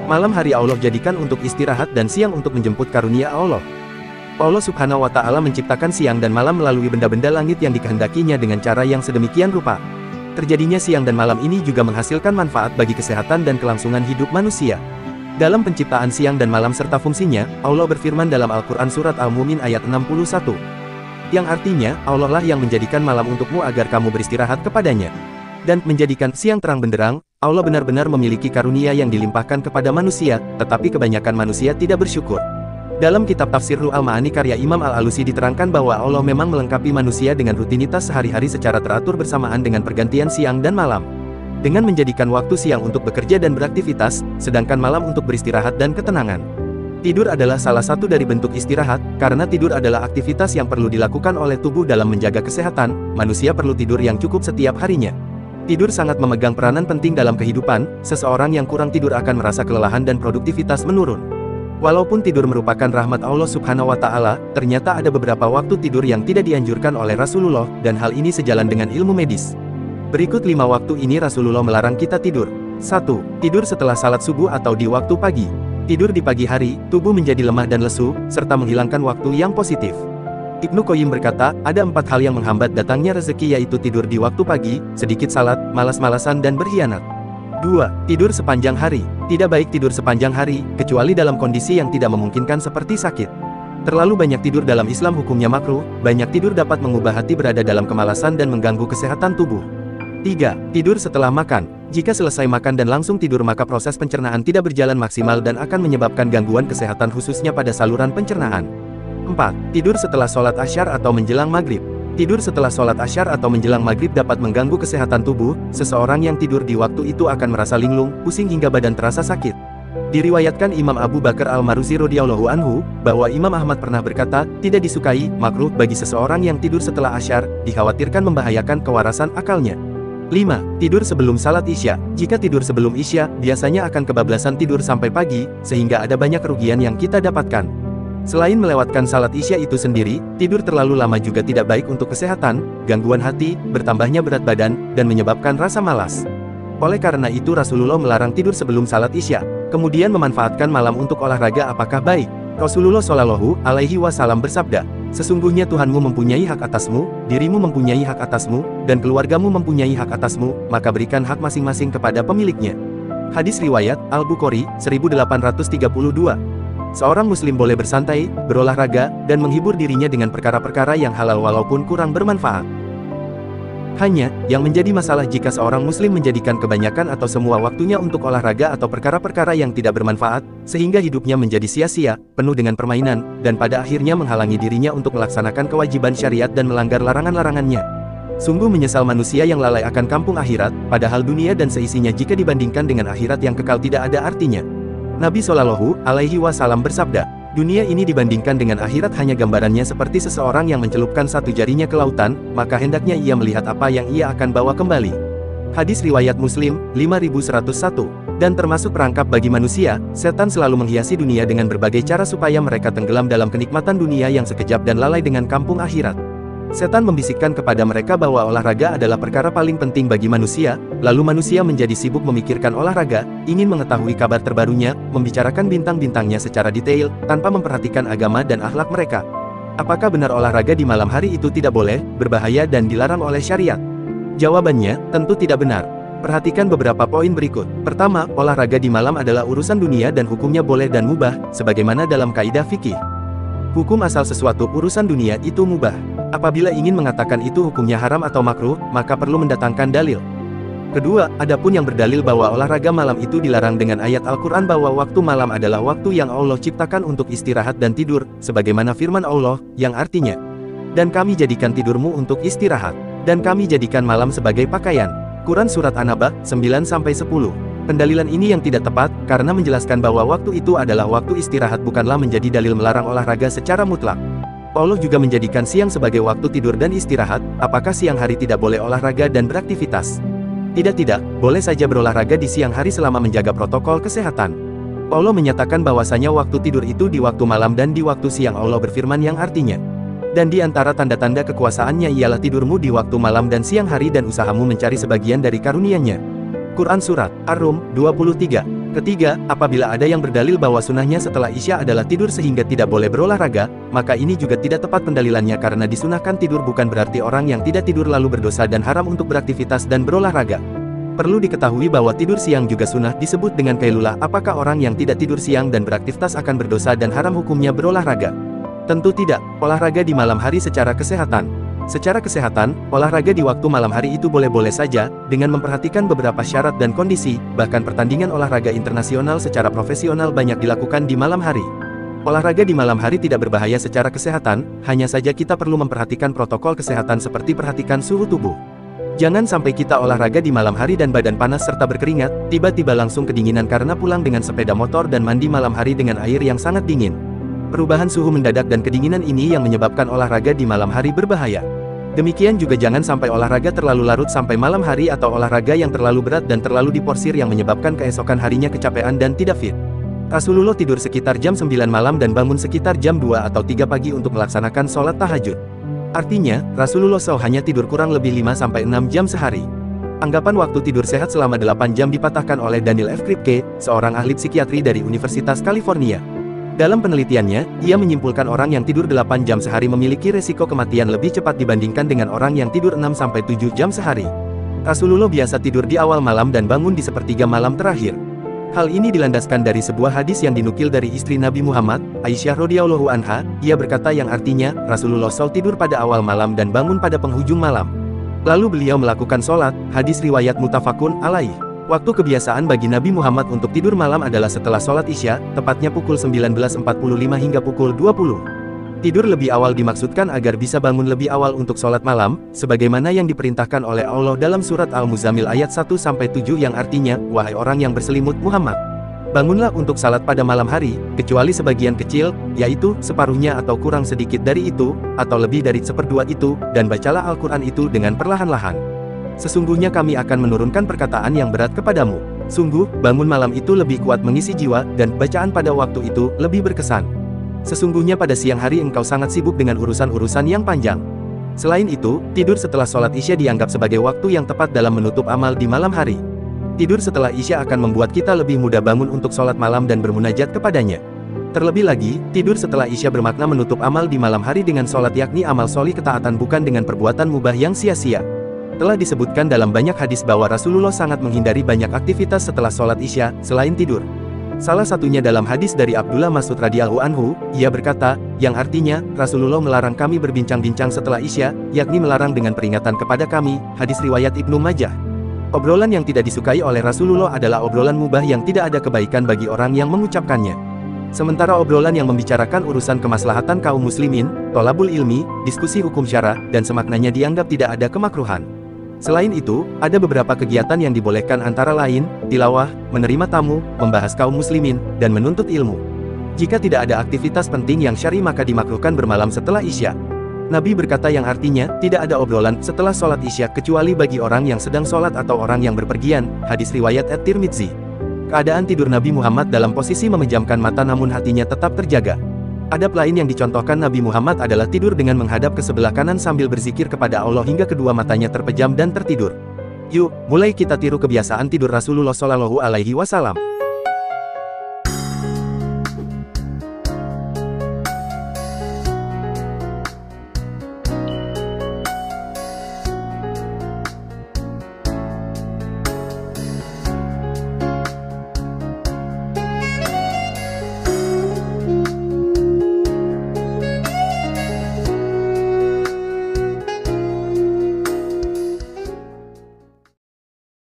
Malam hari Allah jadikan untuk istirahat dan siang untuk menjemput karunia Allah. Allah Subhanahu wa Ta'ala menciptakan siang dan malam melalui benda-benda langit yang dikehendakinya dengan cara yang sedemikian rupa. Terjadinya siang dan malam ini juga menghasilkan manfaat bagi kesehatan dan kelangsungan hidup manusia. Dalam penciptaan siang dan malam serta fungsinya, Allah berfirman dalam Al-Quran Surat Al-Mu'min ayat 61. Yang artinya, Allah lah yang menjadikan malam untukmu agar kamu beristirahat kepadanya. Dan menjadikan siang terang benderang, Allah benar-benar memiliki karunia yang dilimpahkan kepada manusia, tetapi kebanyakan manusia tidak bersyukur. Dalam kitab tafsir Ruhul Ma'ani karya Imam Al-Alusi diterangkan bahwa Allah memang melengkapi manusia dengan rutinitas sehari-hari secara teratur bersamaan dengan pergantian siang dan malam. Dengan menjadikan waktu siang untuk bekerja dan beraktivitas, sedangkan malam untuk beristirahat dan ketenangan. Tidur adalah salah satu dari bentuk istirahat, karena tidur adalah aktivitas yang perlu dilakukan oleh tubuh dalam menjaga kesehatan. Manusia perlu tidur yang cukup setiap harinya. Tidur sangat memegang peranan penting dalam kehidupan. Seseorang yang kurang tidur akan merasa kelelahan dan produktivitas menurun. Walaupun tidur merupakan rahmat Allah Subhanahu wa Ta'ala, ternyata ada beberapa waktu tidur yang tidak dianjurkan oleh Rasulullah, dan hal ini sejalan dengan ilmu medis. Berikut 5 waktu ini Rasulullah melarang kita tidur. 1. Tidur setelah salat subuh atau di waktu pagi. Tidur di pagi hari, tubuh menjadi lemah dan lesu, serta menghilangkan waktu yang positif. Ibnu Qayyim berkata, ada 4 hal yang menghambat datangnya rezeki, yaitu tidur di waktu pagi, sedikit salat, malas-malasan dan berkhianat. 2. Tidur sepanjang hari. Tidak baik tidur sepanjang hari, kecuali dalam kondisi yang tidak memungkinkan seperti sakit. Terlalu banyak tidur dalam Islam hukumnya makruh. Banyak tidur dapat mengubah hati berada dalam kemalasan dan mengganggu kesehatan tubuh. 3. Tidur setelah makan. Jika selesai makan dan langsung tidur maka proses pencernaan tidak berjalan maksimal dan akan menyebabkan gangguan kesehatan khususnya pada saluran pencernaan. 4. Tidur setelah sholat asyar atau menjelang maghrib. Tidur setelah sholat asyar atau menjelang maghrib dapat mengganggu kesehatan tubuh. Seseorang yang tidur di waktu itu akan merasa linglung, pusing hingga badan terasa sakit. Diriwayatkan Imam Abu Bakar Al-Maruzi radhiyallahu anhu, bahwa Imam Ahmad pernah berkata, tidak disukai, makruh bagi seseorang yang tidur setelah asyar, dikhawatirkan membahayakan kewarasan akalnya. 5. Tidur sebelum salat isya. Jika tidur sebelum isya, biasanya akan kebablasan tidur sampai pagi, sehingga ada banyak kerugian yang kita dapatkan. Selain melewatkan salat isya itu sendiri, tidur terlalu lama juga tidak baik untuk kesehatan, gangguan hati, bertambahnya berat badan, dan menyebabkan rasa malas. Oleh karena itu Rasulullah melarang tidur sebelum salat isya. Kemudian memanfaatkan malam untuk olahraga. Apakah baik? Rasulullah Shallallahu Alaihi Wasallam bersabda, sesungguhnya Tuhanmu mempunyai hak atasmu, dirimu mempunyai hak atasmu, dan keluargamu mempunyai hak atasmu, maka berikan hak masing-masing kepada pemiliknya. Hadis riwayat Al-Bukhari 1832. Seorang muslim boleh bersantai, berolahraga, dan menghibur dirinya dengan perkara-perkara yang halal walaupun kurang bermanfaat. Hanya, yang menjadi masalah jika seorang muslim menjadikan kebanyakan atau semua waktunya untuk olahraga atau perkara-perkara yang tidak bermanfaat, sehingga hidupnya menjadi sia-sia, penuh dengan permainan, dan pada akhirnya menghalangi dirinya untuk melaksanakan kewajiban syariat dan melanggar larangan-larangannya. Sungguh menyesal manusia yang lalai akan kampung akhirat, padahal dunia dan seisinya jika dibandingkan dengan akhirat yang kekal tidak ada artinya. Nabi Shallallahu Alaihi Wasallam bersabda, dunia ini dibandingkan dengan akhirat hanya gambarannya seperti seseorang yang mencelupkan satu jarinya ke lautan, maka hendaknya ia melihat apa yang ia akan bawa kembali. Hadis riwayat Muslim 5101. Dan termasuk perangkap bagi manusia, setan selalu menghiasi dunia dengan berbagai cara supaya mereka tenggelam dalam kenikmatan dunia yang sekejap dan lalai dengan kampung akhirat. Setan membisikkan kepada mereka bahwa olahraga adalah perkara paling penting bagi manusia, lalu manusia menjadi sibuk memikirkan olahraga, ingin mengetahui kabar terbarunya, membicarakan bintang-bintangnya secara detail, tanpa memperhatikan agama dan akhlak mereka. Apakah benar olahraga di malam hari itu tidak boleh, berbahaya dan dilarang oleh syariat? Jawabannya, tentu tidak benar. Perhatikan beberapa poin berikut. Pertama, olahraga di malam adalah urusan dunia dan hukumnya boleh dan mubah, sebagaimana dalam kaidah fikih. Hukum asal sesuatu urusan dunia itu mubah. Apabila ingin mengatakan itu hukumnya haram atau makruh, maka perlu mendatangkan dalil. Kedua, adapun yang berdalil bahwa olahraga malam itu dilarang dengan ayat Al-Quran bahwa waktu malam adalah waktu yang Allah ciptakan untuk istirahat dan tidur, sebagaimana firman Allah, yang artinya, dan kami jadikan tidurmu untuk istirahat, dan kami jadikan malam sebagai pakaian. Quran Surat An-Naba 9-10. Pendalilan ini yang tidak tepat, karena menjelaskan bahwa waktu itu adalah waktu istirahat bukanlah menjadi dalil melarang olahraga secara mutlak. Allah juga menjadikan siang sebagai waktu tidur dan istirahat. Apakah siang hari tidak boleh olahraga dan beraktivitas? Tidak, boleh saja berolahraga di siang hari selama menjaga protokol kesehatan. Allah menyatakan bahwasanya waktu tidur itu di waktu malam dan di waktu siang. Allah berfirman yang artinya, Dan di antara tanda-tanda kekuasaannya ialah tidurmu di waktu malam dan siang hari dan usahamu mencari sebagian dari karunia-Nya. Quran Surat Ar-Rum 23. Ketiga, apabila ada yang berdalil bahwa sunnahnya setelah Isya adalah tidur sehingga tidak boleh berolahraga, maka ini juga tidak tepat pendalilannya karena disunahkan tidur bukan berarti orang yang tidak tidur lalu berdosa dan haram untuk beraktivitas dan berolahraga. Perlu diketahui bahwa tidur siang juga sunnah disebut dengan qailulah. Apakah orang yang tidak tidur siang dan beraktivitas akan berdosa dan haram hukumnya berolahraga? Tentu tidak. Olahraga di malam hari secara kesehatan. Secara kesehatan, olahraga di waktu malam hari itu boleh-boleh saja, dengan memperhatikan beberapa syarat dan kondisi, bahkan pertandingan olahraga internasional secara profesional banyak dilakukan di malam hari. Olahraga di malam hari tidak berbahaya secara kesehatan, hanya saja kita perlu memperhatikan protokol kesehatan seperti perhatikan suhu tubuh. Jangan sampai kita olahraga di malam hari dan badan panas serta berkeringat, tiba-tiba langsung kedinginan karena pulang dengan sepeda motor dan mandi malam hari dengan air yang sangat dingin. Perubahan suhu mendadak dan kedinginan ini yang menyebabkan olahraga di malam hari berbahaya. Demikian juga jangan sampai olahraga terlalu larut sampai malam hari atau olahraga yang terlalu berat dan terlalu diporsir yang menyebabkan keesokan harinya kecapean dan tidak fit. Rasulullah tidur sekitar jam 9 malam dan bangun sekitar jam 2 atau 3 pagi untuk melaksanakan sholat tahajud. Artinya, Rasulullah SAW hanya tidur kurang lebih 5-6 jam sehari. Anggapan waktu tidur sehat selama 8 jam dipatahkan oleh Daniel F. Kripke, seorang ahli psikiatri dari Universitas California. Dalam penelitiannya, ia menyimpulkan orang yang tidur 8 jam sehari memiliki resiko kematian lebih cepat dibandingkan dengan orang yang tidur 6-7 jam sehari. Rasulullah biasa tidur di awal malam dan bangun di sepertiga malam terakhir. Hal ini dilandaskan dari sebuah hadis yang dinukil dari istri Nabi Muhammad, Aisyah radhiyallahu anha. Ia berkata yang artinya, Rasulullah SAW tidur pada awal malam dan bangun pada penghujung malam. Lalu beliau melakukan sholat, hadis riwayat muttafaqun alaih. Waktu kebiasaan bagi Nabi Muhammad untuk tidur malam adalah setelah sholat Isya, tepatnya pukul 19.45 hingga pukul 20. Tidur lebih awal dimaksudkan agar bisa bangun lebih awal untuk sholat malam, sebagaimana yang diperintahkan oleh Allah dalam surat Al-Muzammil ayat 1-7 yang artinya, wahai orang yang berselimut Muhammad, bangunlah untuk salat pada malam hari, kecuali sebagian kecil, yaitu separuhnya atau kurang sedikit dari itu, atau lebih dari seperdua itu, dan bacalah Al-Quran itu dengan perlahan-lahan. Sesungguhnya kami akan menurunkan perkataan yang berat kepadamu. Sungguh, bangun malam itu lebih kuat mengisi jiwa, dan bacaan pada waktu itu lebih berkesan. Sesungguhnya pada siang hari engkau sangat sibuk dengan urusan-urusan yang panjang. Selain itu, tidur setelah sholat Isya dianggap sebagai waktu yang tepat dalam menutup amal di malam hari. Tidur setelah Isya akan membuat kita lebih mudah bangun untuk sholat malam dan bermunajat kepadanya. Terlebih lagi, tidur setelah Isya bermakna menutup amal di malam hari dengan sholat yakni amal sholih ketaatan bukan dengan perbuatan mubah yang sia-sia. Telah disebutkan dalam banyak hadis bahwa Rasulullah sangat menghindari banyak aktivitas setelah sholat Isya, selain tidur. Salah satunya dalam hadis dari Abdullah Mas'ud radhiyallahu anhu, ia berkata, yang artinya, Rasulullah melarang kami berbincang-bincang setelah Isya, yakni melarang dengan peringatan kepada kami, hadis riwayat Ibnu Majah. Obrolan yang tidak disukai oleh Rasulullah adalah obrolan mubah yang tidak ada kebaikan bagi orang yang mengucapkannya. Sementara obrolan yang membicarakan urusan kemaslahatan kaum muslimin, tolabul ilmi, diskusi hukum syara, dan semaknanya dianggap tidak ada kemakruhan. Selain itu, ada beberapa kegiatan yang dibolehkan antara lain, tilawah, menerima tamu, membahas kaum muslimin, dan menuntut ilmu. Jika tidak ada aktivitas penting yang syar'i maka dimakruhkan bermalam setelah Isya. Nabi berkata yang artinya, tidak ada obrolan setelah sholat Isya kecuali bagi orang yang sedang sholat atau orang yang berpergian, hadis riwayat At-Tirmidzi. Keadaan tidur Nabi Muhammad dalam posisi memejamkan mata namun hatinya tetap terjaga. Adab lain yang dicontohkan Nabi Muhammad adalah tidur dengan menghadap ke sebelah kanan sambil berzikir kepada Allah hingga kedua matanya terpejam dan tertidur. Yuk, mulai kita tiru kebiasaan tidur Rasulullah SAW.